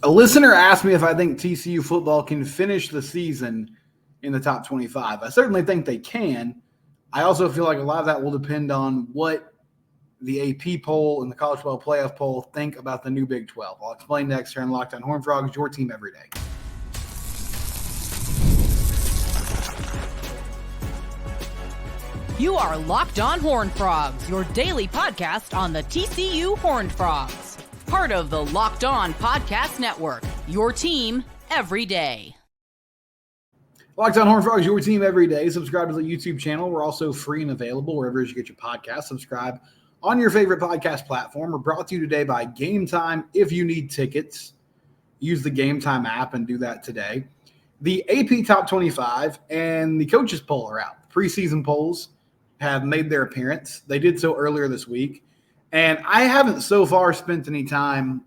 A listener asked me if I think TCU football can finish the season in the top 25. I certainly think they can. I also feel like a lot of that will depend on what the AP poll and the College Football Playoff poll think about the new Big 12. I'll explain next here on Locked On Horned Frogs, your team every day. You are Locked On Horned Frogs, your daily podcast on the TCU Horned Frogs. Part of the Locked On Podcast Network, your team every day. Locked On Horned Frogs, your team every day. Subscribe to the YouTube channel. We're also free and available wherever you get your podcasts. Subscribe on your favorite podcast platform. We're brought to you today by Gametime. If you need tickets, use the Gametime app and do that today. The AP Top 25 and the coaches poll are out. Preseason polls have made their appearance. They did so earlier this week. And I haven't so far spent any time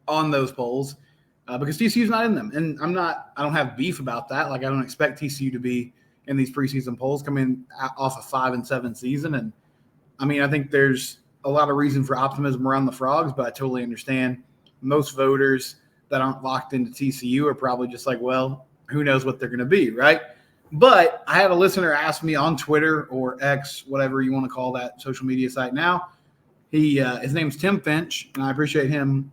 on those polls because TCU's not in them. And I don't have beef about that. Like, I don't expect TCU to be in these preseason polls coming off a 5-7 season. And I mean, I think there's a lot of reason for optimism around the Frogs, but I totally understand most voters that aren't locked into TCU are probably just like, well, who knows what they're going to be, right? But I had a listener ask me on Twitter or X, whatever you want to call that social media site now. His name's Tim Finch, and I appreciate him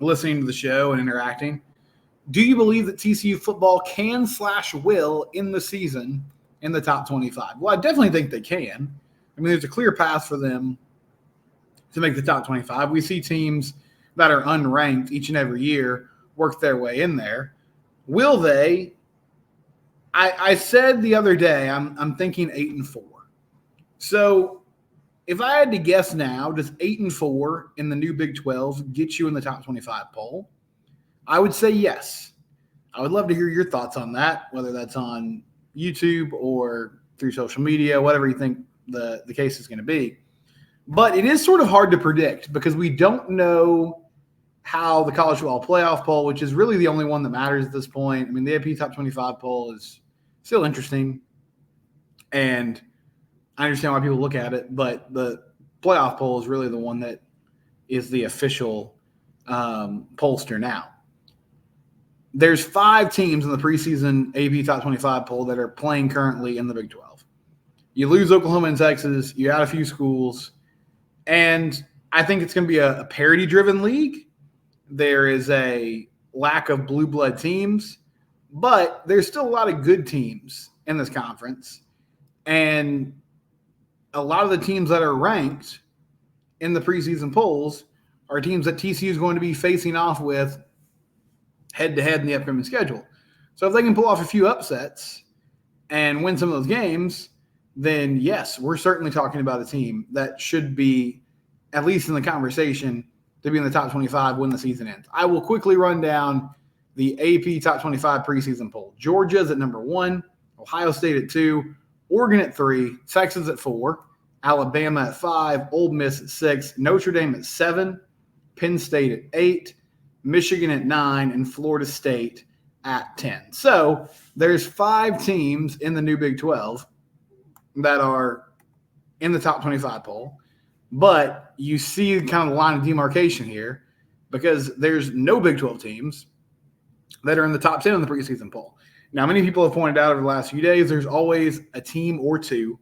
listening to the show and interacting. Do you believe that TCU football can/will in the season in the top 25? Well, I definitely think they can. I mean, there's a clear path for them to make the top 25. We see teams that are unranked each and every year work their way in there. Will they? I said the other day I'm thinking 8-4. So if I had to guess now, does 8-4 in the new Big 12 get you in the top 25 poll? I would say yes. I would love to hear your thoughts on that, whether that's on YouTube or through social media, whatever you think the case is going to be. But it is sort of hard to predict because we don't know how the College Football Playoff poll, which is really the only one that matters at this point. I mean, the AP Top 25 poll is still interesting, and I understand why people look at it, but the playoff poll is really the one that is the official pollster now. There's 5 teams in the preseason AP Top 25 poll that are playing currently in the Big 12. You lose Oklahoma and Texas, you add a few schools, and I think it's going to be a parity-driven league. There is a lack of blue blood teams, but there's still a lot of good teams in this conference. And a lot of the teams that are ranked in the preseason polls are teams that TCU is going to be facing off with head-to-head in the upcoming schedule. So if they can pull off a few upsets and win some of those games, then yes, we're certainly talking about a team that should be at least in the conversation to be in the top 25 when the season ends. I will quickly run down the AP Top 25 preseason poll. Georgia's at number 1, Ohio State at 2, Oregon at 3, Texas at 4, Alabama at 5, Ole Miss at 6, Notre Dame at 7, Penn State at 8, Michigan at 9, and Florida State at 10. So there's 5 teams in the new Big 12 that are in the top 25 poll, but you see kind of the line of demarcation here because there's no Big 12 teams that are in the top 10 in the preseason poll. Now, many people have pointed out over the last few days, there's always a team or two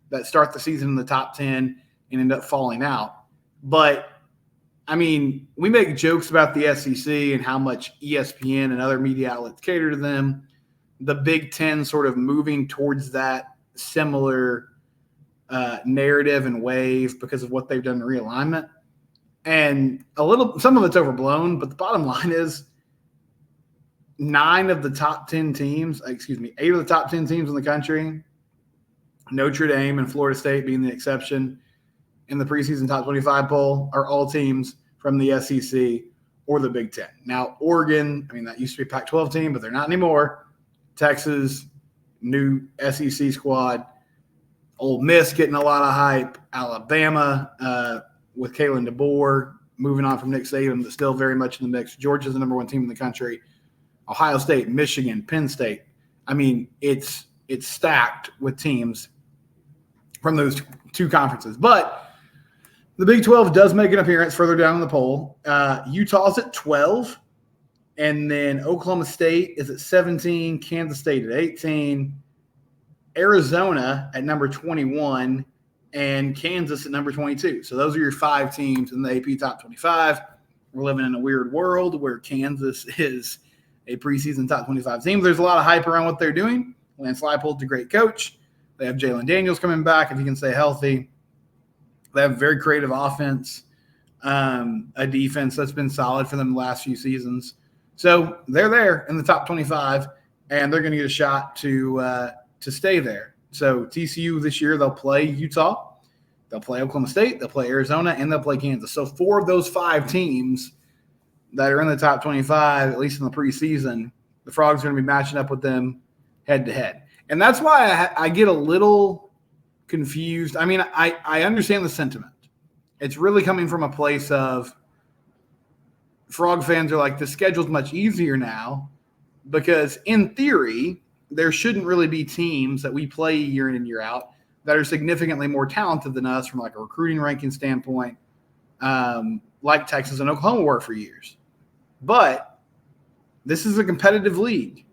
that start the season in the top 10 and end up falling out. But, I mean, we make jokes about the SEC and how much ESPN and other media outlets cater to them. The Big Ten sort of moving towards that similar narrative and wave because of what they've done in realignment. And some of it's overblown, but the bottom line is 8 of the top 10 teams in the country, Notre Dame and Florida State being the exception in the preseason top 25 poll, are all teams from the SEC or the Big Ten. Now, Oregon, I mean, that used to be a Pac-12 team, but they're not anymore. Texas, new SEC squad. Ole Miss getting a lot of hype. Alabama with Kalen DeBoer moving on from Nick Saban, but still very much in the mix. Georgia's the number 1 team in the country. Ohio State, Michigan, Penn State. I mean, it's stacked with teams from those 2 conferences. But the Big 12 does make an appearance further down in the poll. Utah's at 12. And then Oklahoma State is at 17, Kansas State at 18, Arizona at number 21, and Kansas at number 22. So those are your 5 teams in the AP Top 25. We're living in a weird world where Kansas is a preseason top 25 team. There's a lot of hype around what they're doing. Lance Leipold's a great coach. They have Jalen Daniels coming back if he can stay healthy. They have a very creative offense, a defense that's been solid for them the last few seasons. So they're there in the top 25, and they're going to get a shot to stay there. So TCU this year, they'll play Utah, they'll play Oklahoma State, they'll play Arizona, and they'll play Kansas. So 4 of those 5 teams that are in the top 25, at least in the preseason, the Frogs are going to be matching up with them head-to-head. And that's why I get a little confused. I mean, I understand the sentiment. It's really coming from a place of Frog fans are like, the schedule's much easier now because, in theory, there shouldn't really be teams that we play year in and year out that are significantly more talented than us from like a recruiting ranking standpoint, like Texas and Oklahoma were for years. But this is a competitive league,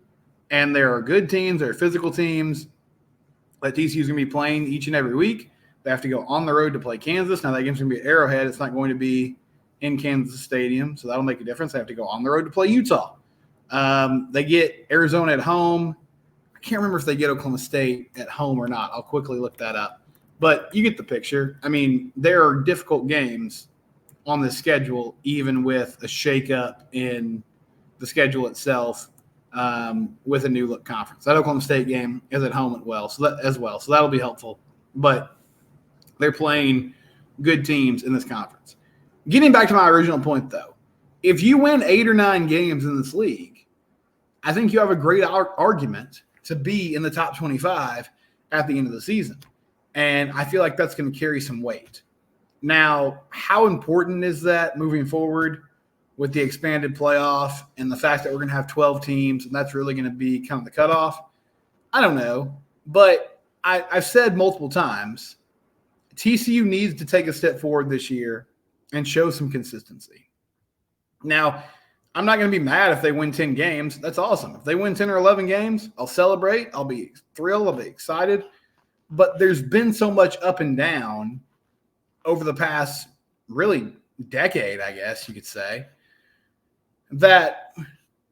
and there are good teams, there are physical teams that TCU is going to be playing each and every week. They have to go on the road to play Kansas. Now that game's going to be at Arrowhead. It's not going to be in Kansas Stadium, so that'll make a difference. They have to go on the road to play Utah. They get Arizona at home. I can't remember if they get Oklahoma State at home or not. I'll quickly look that up. But you get the picture. I mean, there are difficult games on the schedule, even with a shakeup in the schedule itself, with a new look conference. That Oklahoma State game is at home so that'll be helpful. But they're playing good teams in this conference. Getting back to my original point, though, if you win 8 or 9 games in this league, I think you have a great argument to be in the top 25 at the end of the season. And I feel like that's going to carry some weight. Now, how important is that moving forward with the expanded playoff and the fact that we're going to have 12 teams and that's really going to be kind of the cutoff? I don't know. But I've said multiple times, TCU needs to take a step forward this year and show some consistency. Now, I'm not going to be mad if they win 10 games. That's awesome. If they win 10 or 11 games, I'll celebrate. I'll be thrilled. I'll be excited. But there's been so much up and down over the past really decade, I guess you could say, that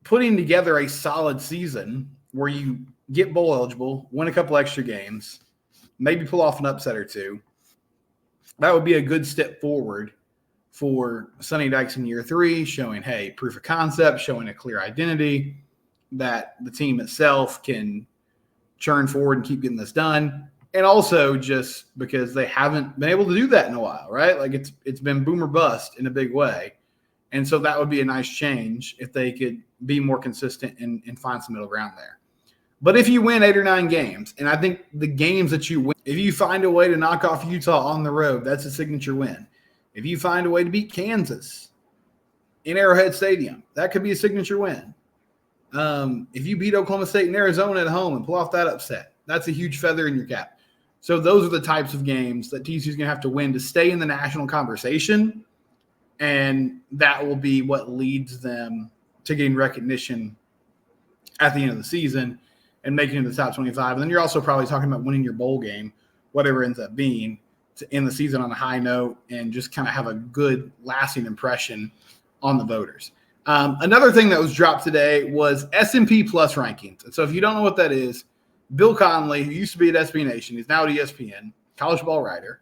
putting together a solid season where you get bowl eligible, win a couple extra games, maybe pull off an upset or 2, that would be a good step forward for Sonny Dykes in year 3, showing, hey, proof of concept, showing a clear identity that the team itself can churn forward and keep getting this done. And also just because they haven't been able to do that in a while, right? Like it's been boom or bust in a big way. And so that would be a nice change if they could be more consistent and find some middle ground there. But if you win 8 or 9 games, and I think the games that you win, if you find a way to knock off Utah on the road, that's a signature win. If you find a way to beat Kansas in Arrowhead Stadium, that could be a signature win. If you beat Oklahoma State and Arizona at home and pull off that upset, that's a huge feather in your cap. So those are the types of games that TCU is going to have to win to stay in the national conversation, and that will be what leads them to getting recognition at the end of the season and making it to the top 25. And then you're also probably talking about winning your bowl game, whatever it ends up being, to end the season on a high note and just kind of have a good lasting impression on the voters. Another thing that was dropped today was S&P Plus rankings. And so if you don't know what that is, Bill Connolly, who used to be at SB Nation, he's now at ESPN, college ball writer.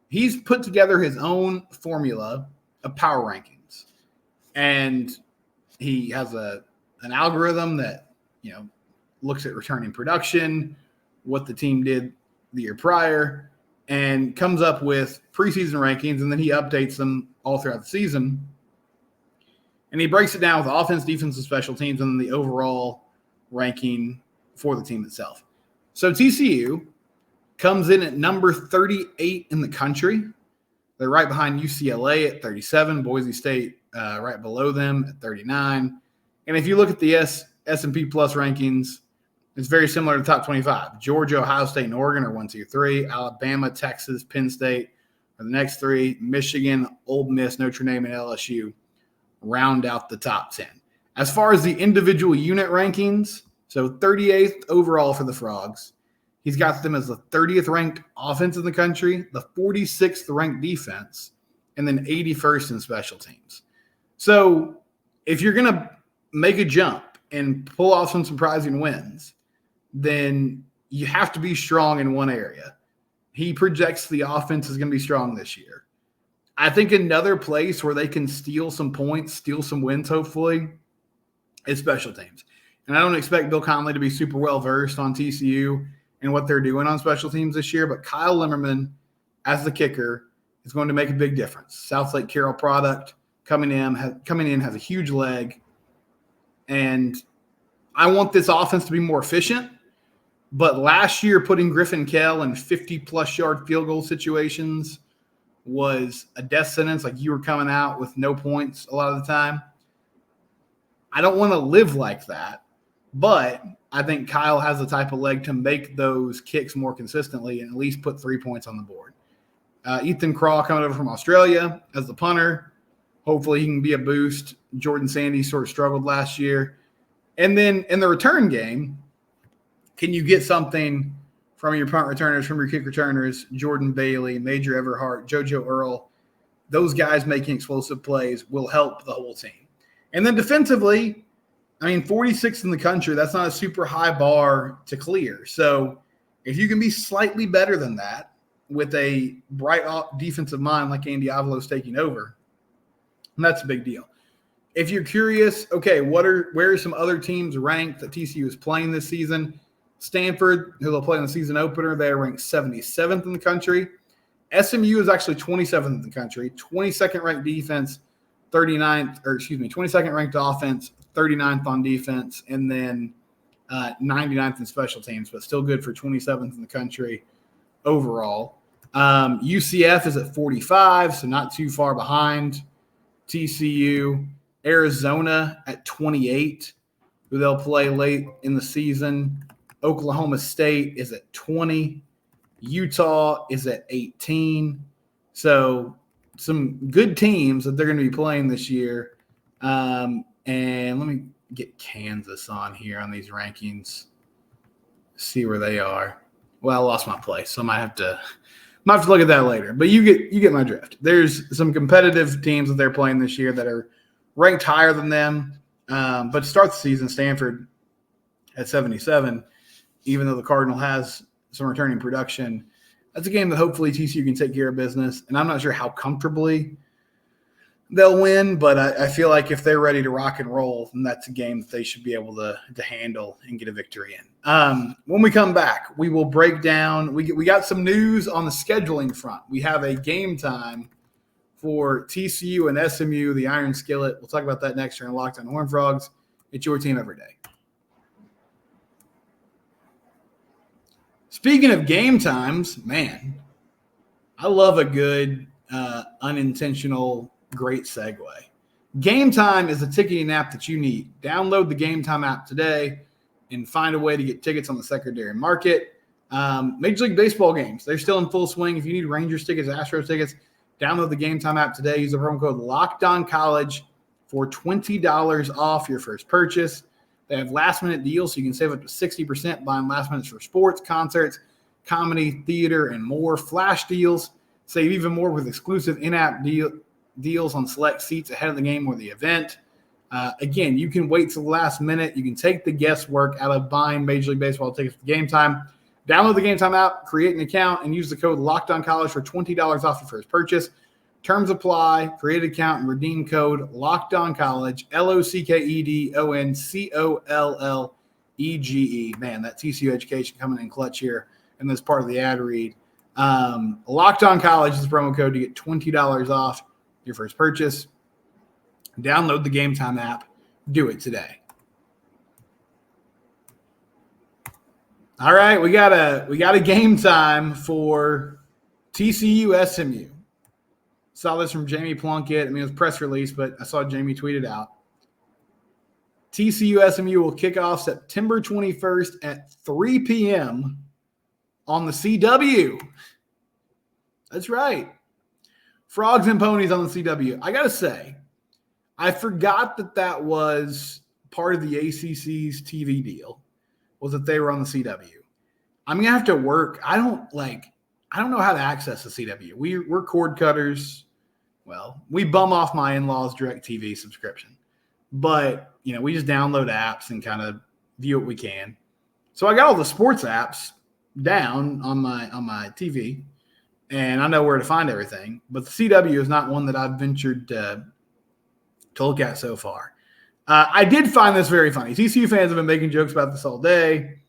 He's put together his own formula of power rankings. And he has an algorithm that, looks at returning production, what the team did the year prior, and comes up with preseason rankings, and then he updates them all throughout the season. And he breaks it down with offense, defense, and special teams, and then the overall ranking for the team itself. So TCU comes in at number 38 in the country. They're right behind UCLA at 37, Boise State right below them at 39. And if you look at the S&P Plus rankings, it's very similar to the top 25. Georgia, Ohio State, and Oregon are 1, 2, 3. Alabama, Texas, Penn State are the next 3. Michigan, Ole Miss, Notre Dame, and LSU round out the top 10. As far as the individual unit rankings, so 38th overall for the Frogs. He's got them as the 30th ranked offense in the country, the 46th ranked defense, and then 81st in special teams. So if you're going to make a jump and pull off some surprising wins, then you have to be strong in one area. He projects the offense is going to be strong this year. I think another place where they can steal some points, steal some wins, hopefully, is special teams. And I don't expect Bill Conley to be super well-versed on TCU and what they're doing on special teams this year, but Kyle Limmerman as the kicker is going to make a big difference. South Lake Carroll product coming in has a huge leg, and I want this offense to be more efficient. But last year, putting Griffin Kell in 50-plus yard field goal situations was a death sentence. Like, you were coming out with no points a lot of the time. I don't want to live like that, but I think Kyle has the type of leg to make those kicks more consistently and at least put 3 points on the board. Ethan Craw coming over from Australia as the punter. Hopefully he can be a boost. Jordan Sandys sort of struggled last year. And then in the return game, can you get something from your punt returners, from your kick returners, Jordan Bailey, Major Everhart, JoJo Earl? Those guys making explosive plays will help the whole team. And then defensively, 46th in the country, that's not a super high bar to clear. So if you can be slightly better than that with a bright defensive mind like Andy Avalos taking over, that's a big deal. If you're curious, okay, where are some other teams ranked that TCU is playing this season? Stanford, who they'll play in the season opener, they are ranked 77th in the country. SMU is actually 27th in the country, 22nd ranked defense, 22nd ranked offense, 39th on defense, and then 99th in special teams, but still good for 27th in the country overall. UCF is at 45, so not too far behind TCU. Arizona at 28, who they'll play late in the season. Oklahoma State is at 20. Utah is at 18. So some good teams that they're going to be playing this year. And let me get Kansas on here on these rankings, see where they are. Well, I lost my place, so I might have to look at that later. But you get my drift. There's some competitive teams that they're playing this year that are ranked higher than them. But to start the season, Stanford at 77, even though the Cardinal has some returning production, that's a game that hopefully TCU can take care of business. And I'm not sure how comfortably they'll win, but I feel like if they're ready to rock and roll, then that's a game that they should be able to handle and get a victory in. When we come back, we will break down. We got some news on the scheduling front. We have a game time for TCU and SMU, the Iron Skillet. We'll talk about that next year on Locked On Horned Frogs. It's your team every day. Speaking of game times, man, I love a good unintentional great segue. Gametime is a ticketing app that you need. Download the Gametime app today and find a way to get tickets on the secondary market. Major League Baseball games, they're still in full swing. If you need Rangers tickets, Astros tickets, download the Gametime app today. Use the promo code LOCKEDONCollege for $20 off your first purchase. They have last-minute deals, so you can save up to 60% buying last minutes for sports, concerts, comedy, theater, and more. Flash deals. Save even more with exclusive in-app deals on select seats ahead of the game or the event. Again, you can wait till the last minute. You can take the guesswork out of buying Major League Baseball tickets for Gametime. Download the Gametime app, create an account, and use the code LOCKEDONCollege for $20 off your first purchase. Terms apply. Create an account and redeem code LOCKEDONCollege, LOCKEDONCOLLEGE. Man, that TCU education coming in clutch here in this part of the ad read. Locked On College is the promo code to get $20 off your first purchase. Download the Gametime app. Do it today. All right, we got a game time for TCU SMU. Saw this from Jamie Plunkett. It was press release, but I saw Jamie tweet it out. TCU SMU will kick off September 21st at 3 p.m. on the CW. That's right. Frogs and Ponies on the CW. I got to say, I forgot that was part of the ACC's TV deal was that they were on the CW. I'm going to have to work. I don't know how to access the CW. We're cord cutters. Well, we bum off my in-laws' DirecTV subscription. But, we just download apps and kind of view what we can. So I got all the sports apps down on my TV, and I know where to find everything. But the CW is not one that I've ventured to look at so far. I did find this very funny. TCU fans have been making jokes about this all day.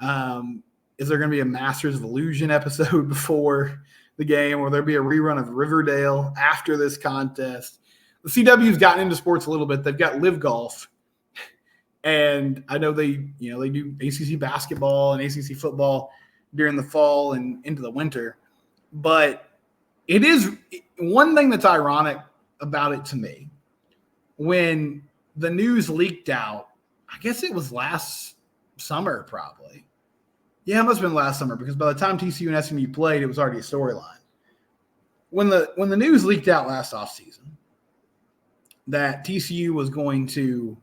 Is there going to be a Masters of Illusion episode before the game? Or there be a rerun of Riverdale after this contest? The CW's gotten into sports a little bit. They've got Live Golf. And I know they do ACC basketball and ACC football during the fall and into the winter. But it is one thing that's ironic about it to me. When the news leaked out, I guess it was last summer probably. Yeah, it must have been last summer because by the time TCU and SMU played, it was already a storyline. When the news leaked out last offseason that TCU was going to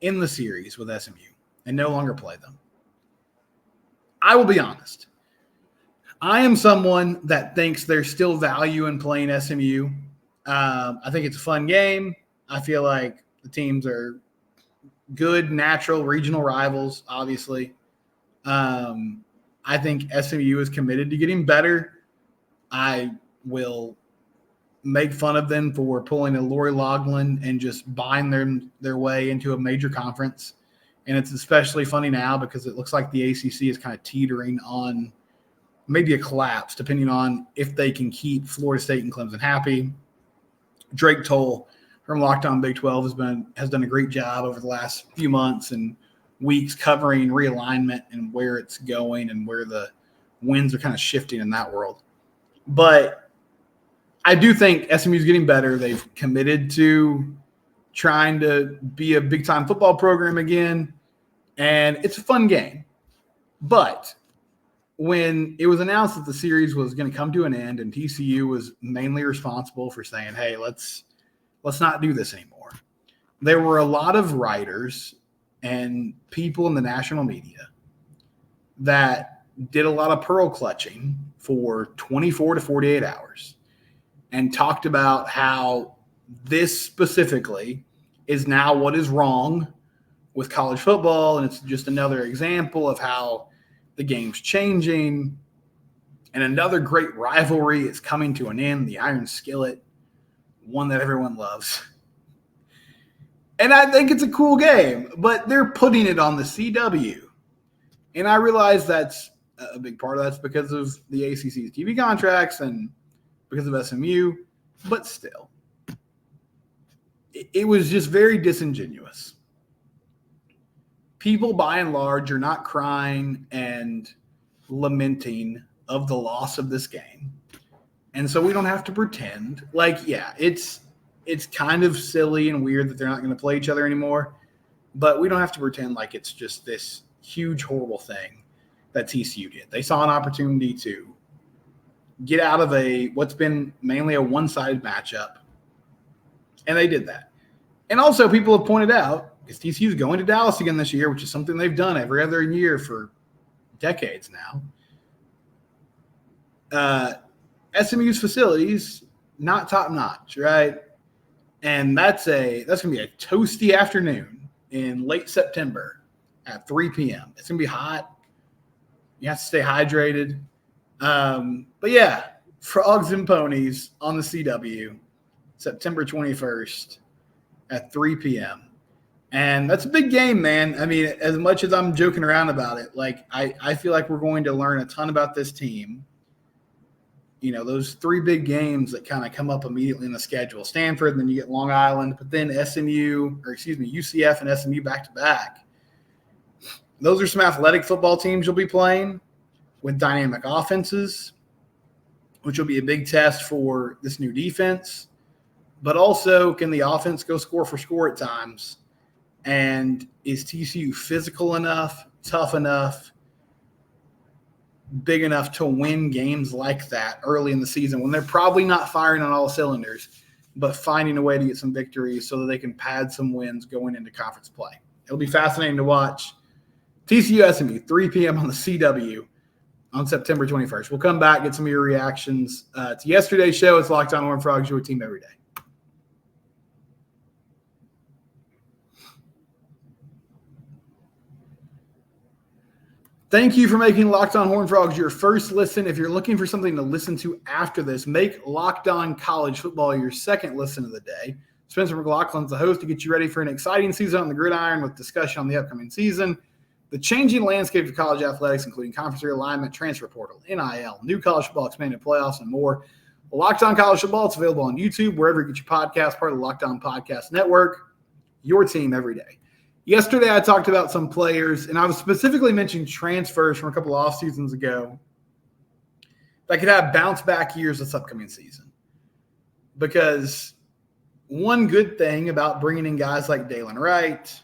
end the series with SMU and no longer play them, I will be honest. I am someone that thinks there's still value in playing SMU. I think it's a fun game. I feel like the teams are good, natural, regional rivals, obviously. I think SMU is committed to getting better. I will make fun of them for pulling a Lori Loughlin and just buying their way into a major conference. And it's especially funny now because it looks like the ACC is kind of teetering on maybe a collapse, depending on if they can keep Florida State and Clemson happy. Drake Toll from Locked On Big 12 has done a great job over the last few months and weeks covering realignment and where it's going and where the winds are kind of shifting in that world. But I do think SMU is getting better. They've committed to trying to be a big-time football program again, and it's a fun game. But when it was announced that the series was going to come to an end and TCU was mainly responsible for saying, hey, let's not do this anymore, there were a lot of writers and people in the national media that did a lot of pearl clutching for 24 to 48 hours and talked about how this specifically is now what is wrong with college football. And it's just another example of how the game's changing and another great rivalry is coming to an end, the Iron Skillet, one that everyone loves. And I think it's a cool game, but they're putting it on the CW. And I realize that's a big part of that's because of the ACC's TV contracts and because of SMU, but still. It was just very disingenuous. People, by and large, are not crying and lamenting of the loss of this game. And so we don't have to pretend. It's kind of silly and weird that they're not going to play each other anymore, but we don't have to pretend like it's just this huge, horrible thing that TCU did. They saw an opportunity to get out of what's been mainly a one-sided matchup, and they did that. And also people have pointed out, because TCU is going to Dallas again this year, which is something they've done every other year for decades now. SMU's facilities, not top-notch, right? And that's going to be a toasty afternoon in late September at 3 p.m. It's going to be hot. You have to stay hydrated. But yeah, Frogs and Ponies on the CW, September 21st at 3 p.m. And that's a big game, man. I mean, as much as I'm joking around about it, I feel like we're going to learn a ton about this team. Those three big games that kind of come up immediately in the schedule, Stanford, and then you get Long Island, but then UCF and SMU back-to-back. Those are some athletic football teams you'll be playing with dynamic offenses, which will be a big test for this new defense. But also, can the offense go score for score at times? And is TCU physical enough, tough enough, big enough to win games like that early in the season when they're probably not firing on all cylinders? but finding a way to get some victories so that they can pad some wins going into conference play. It'll be fascinating to watch. TCU SMU, 3 p.m. on the CW on September 21st. We'll come back, get some of your reactions to yesterday's show. It's Locked On Horned Frogs, your team every day. Thank you for making Locked On Horned Frogs your first listen. If you're looking for something to listen to after this, make Locked On College Football your second listen of the day. Spencer McLaughlin's the host to get you ready for an exciting season on the gridiron with discussion on the upcoming season, the changing landscape of college athletics, including conference realignment, transfer portal, NIL, new college football, expanded playoffs, and more. Locked On College Football, it's available on YouTube, wherever you get your podcast, part of the Locked On Podcast Network, your team every day. Yesterday, I talked about some players, and I was specifically mentioning transfers from a couple of off seasons ago that could have bounce-back years this upcoming season. Because one good thing about bringing in guys like Dalen Wright,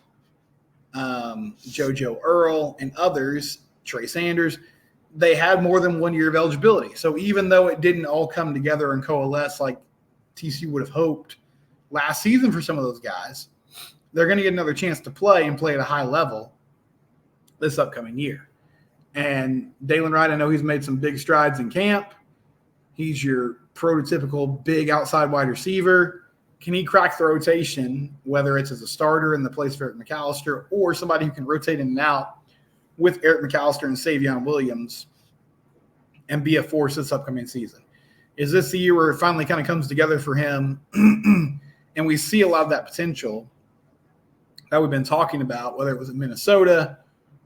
JoJo Earl, and others, Trey Sanders, they had more than 1 year of eligibility. So even though it didn't all come together and coalesce like TCU would have hoped last season for some of those guys, they're going to get another chance to play and play at a high level this upcoming year. And Dalen Wright, I know he's made some big strides in camp. He's your prototypical big outside wide receiver. Can he crack the rotation, whether it's as a starter in the place of Eric McAllister or somebody who can rotate in and out with Eric McAllister and Savion Williams and be a force this upcoming season? Is this the year where it finally kind of comes together for him and we see a lot of that potential that we've been talking about, whether it was in Minnesota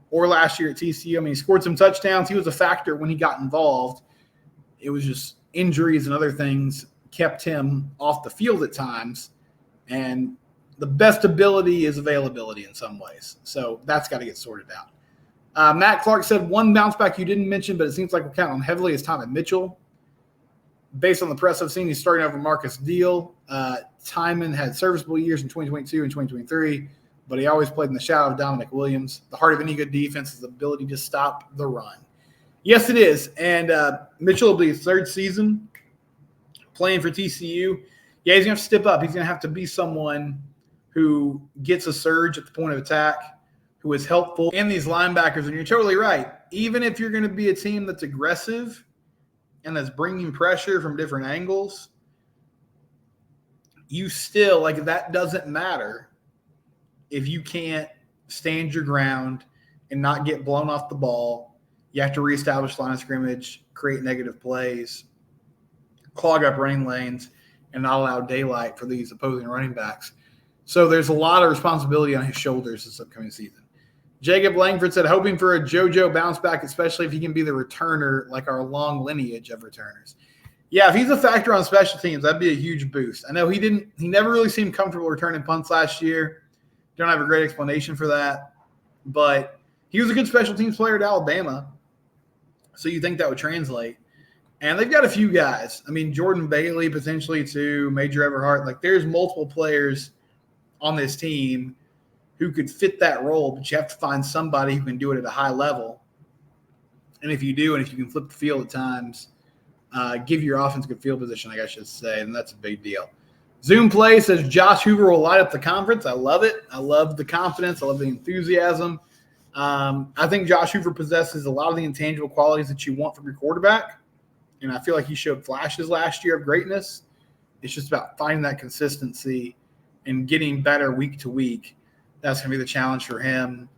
or last year at TCU? I mean, he scored some touchdowns. He was a factor when he got involved. It was just injuries and other things kept him off the field at times. And the best ability is availability in some ways. So that's got to get sorted out. Matt Clark said one bounce back you didn't mention, but it seems like we're counting on heavily is Timon Mitchell. Based on the press I've seen, he's starting over Marcus Deal. Timon had serviceable years in 2022 and 2023, but he always played in the shadow of Dominic Williams. The heart of any good defense is the ability to stop the run. Yes, it is. And Mitchell will be his third season playing for TCU. Yeah, he's going to have to step up. He's going to have to be someone who gets a surge at the point of attack, who is helpful. And these linebackers, and you're totally right, even if you're going to be a team that's aggressive and that's bringing pressure from different angles, you still, like, that doesn't matter if you can't stand your ground and not get blown off the ball. You have to reestablish line of scrimmage, create negative plays, clog up running lanes, and not allow daylight for these opposing running backs. So there's a lot of responsibility on his shoulders this upcoming season. Jacob Langford said, hoping for a JoJo bounce back, especially if he can be the returner like our long lineage of returners. Yeah, if he's a factor on special teams, that'd be a huge boost. I know he never really seemed comfortable returning punts last year. Don't have a great explanation for that, but he was a good special teams player at Alabama. So you think that would translate. And they've got a few guys. I mean, Jordan Bailey potentially too, Major Everhart. Like, there's multiple players on this team who could fit that role, but you have to find somebody who can do it at a high level. And if you do, and if you can flip the field at times, give your offense good field position, I guess I should say, and that's a big deal. Zoom Play says Josh Hoover will light up the conference. I love it. I love the confidence. I love the enthusiasm. I think Josh Hoover possesses a lot of the intangible qualities that you want from your quarterback. And I feel like he showed flashes last year of greatness. It's just about finding that consistency and getting better week to week. That's going to be the challenge for him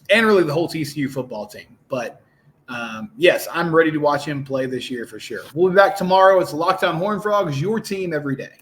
and really the whole TCU football team. But, yes, I'm ready to watch him play this year for sure. We'll be back tomorrow. It's Locked On Horned Frogs, your team every day.